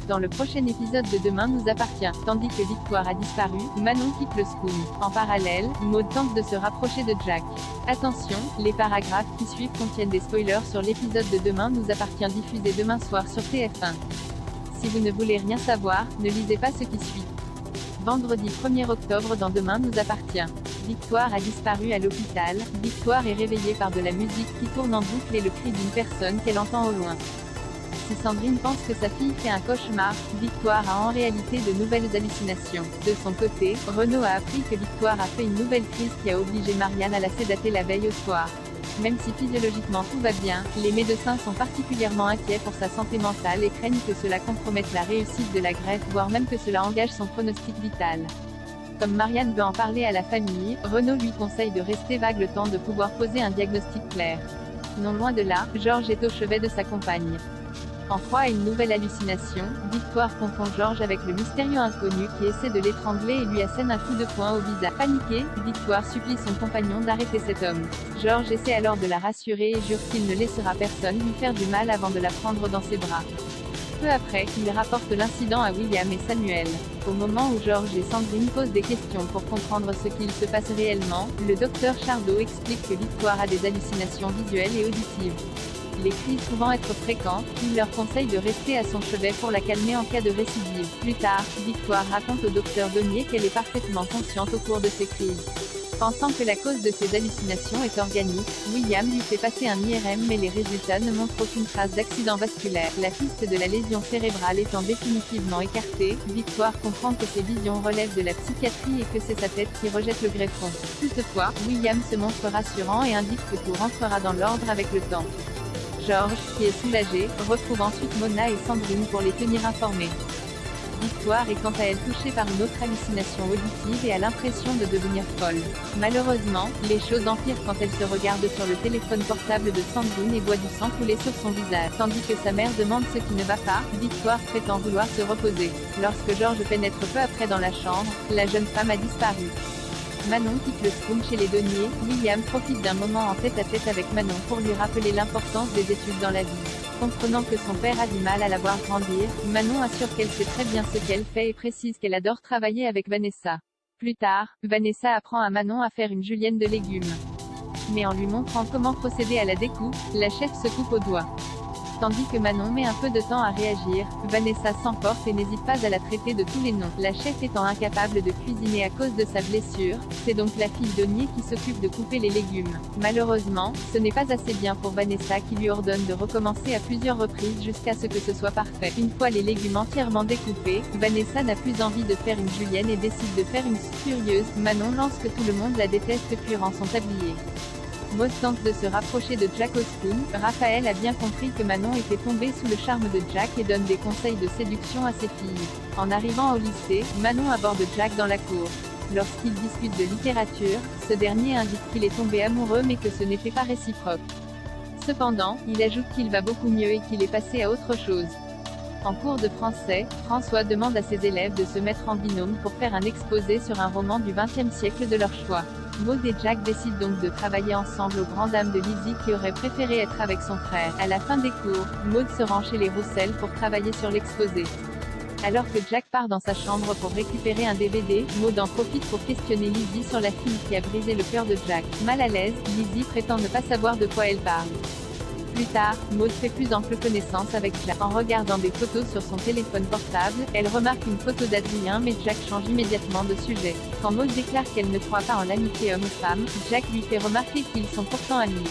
Dans le prochain épisode de Demain nous appartient, tandis que Victoire a disparu, Manon quitte le school. En parallèle, Maud tente de se rapprocher de Jack. Attention, les paragraphes qui suivent contiennent des spoilers sur l'épisode de Demain nous appartient diffusé demain soir sur TF1. Si vous ne voulez rien savoir, ne lisez pas ce qui suit. Vendredi 1er octobre dans Demain nous appartient. Victoire a disparu à l'hôpital. Victoire est réveillée par de la musique qui tourne en boucle et le cri d'une personne qu'elle entend au loin. Si Sandrine pense que sa fille fait un cauchemar, Victoire a en réalité de nouvelles hallucinations. De son côté, Renaud a appris que Victoire a fait une nouvelle crise qui a obligé Marianne à la sédater la veille au soir. Même si physiologiquement tout va bien, les médecins sont particulièrement inquiets pour sa santé mentale et craignent que cela compromette la réussite de la greffe, voire même que cela engage son pronostic vital. Comme Marianne veut en parler à la famille, Renaud lui conseille de rester vague le temps de pouvoir poser un diagnostic clair. Non loin de là, Georges est au chevet de sa compagne. En proie à une nouvelle hallucination, Victoire confond Georges avec le mystérieux inconnu qui essaie de l'étrangler et lui assène un coup de poing au visage. Paniquée, Victoire supplie son compagnon d'arrêter cet homme. Georges essaie alors de la rassurer et jure qu'il ne laissera personne lui faire du mal avant de la prendre dans ses bras. Peu après, il rapporte l'incident à William et Samuel. Au moment où Georges et Sandrine posent des questions pour comprendre ce qu'il se passe réellement, le docteur Chardot explique que Victoire a des hallucinations visuelles et auditives. Les crises pouvant être fréquentes, il leur conseille de rester à son chevet pour la calmer en cas de récidive. Plus tard, Victoire raconte au docteur Donnier qu'elle est parfaitement consciente au cours de ces crises. Pensant que la cause de ces hallucinations est organique, William lui fait passer un IRM mais les résultats ne montrent aucune trace d'accident vasculaire. La piste de la lésion cérébrale étant définitivement écartée, Victoire comprend que ses visions relèvent de la psychiatrie et que c'est sa tête qui rejette le greffon. Toutefois, William se montre rassurant et indique que tout rentrera dans l'ordre avec le temps. Georges, qui est soulagé, retrouve ensuite Mona et Sandrine pour les tenir informés. Victoire est quant à elle touchée par une autre hallucination auditive et a l'impression de devenir folle. Malheureusement, les choses empirent quand elle se regarde sur le téléphone portable de Sandrine et voit du sang couler sur son visage. Tandis que sa mère demande ce qui ne va pas, Victoire prétend vouloir se reposer. Lorsque Georges pénètre peu après dans la chambre, la jeune femme a disparu. Manon quitte le school chez les Donnier. William profite d'un moment en tête-à-tête avec Manon pour lui rappeler l'importance des études dans la vie. Comprenant que son père a du mal à la voir grandir, Manon assure qu'elle sait très bien ce qu'elle fait et précise qu'elle adore travailler avec Vanessa. Plus tard, Vanessa apprend à Manon à faire une julienne de légumes. Mais en lui montrant comment procéder à la découpe, la chef se coupe au doigt. Tandis que Manon met un peu de temps à réagir, Vanessa s'emporte et n'hésite pas à la traiter de tous les noms. La chef étant incapable de cuisiner à cause de sa blessure, c'est donc la fille Donnier qui s'occupe de couper les légumes. Malheureusement, ce n'est pas assez bien pour Vanessa qui lui ordonne de recommencer à plusieurs reprises jusqu'à ce que ce soit parfait. Une fois les légumes entièrement découpés, Vanessa n'a plus envie de faire une julienne et décide de faire une soupe furieuse. Manon lance que tout le monde la déteste puis rend son tablier. Maud tente de se rapprocher de Jack au school. Raphaël a bien compris que Manon était tombée sous le charme de Jack et donne des conseils de séduction à ses filles. En arrivant au lycée, Manon aborde Jack dans la cour. Lorsqu'ils discutent de littérature, ce dernier indique qu'il est tombé amoureux mais que ce n'était pas réciproque. Cependant, il ajoute qu'il va beaucoup mieux et qu'il est passé à autre chose. En cours de français, François demande à ses élèves de se mettre en binôme pour faire un exposé sur un roman du XXe siècle de leur choix. Maud et Jack décident donc de travailler ensemble aux grandes dames de Lizzie qui aurait préféré être avec son frère. À la fin des cours, Maud se rend chez les Roussel pour travailler sur l'exposé. Alors que Jack part dans sa chambre pour récupérer un DVD, Maud en profite pour questionner Lizzie sur la fille qui a brisé le cœur de Jack. Mal à l'aise, Lizzie prétend ne pas savoir de quoi elle parle. Plus tard, Maud fait plus ample connaissance avec Jack. En regardant des photos sur son téléphone portable, elle remarque une photo d'Adrien mais Jack change immédiatement de sujet. Quand Maud déclare qu'elle ne croit pas en l'amitié homme-femme, Jack lui fait remarquer qu'ils sont pourtant amis.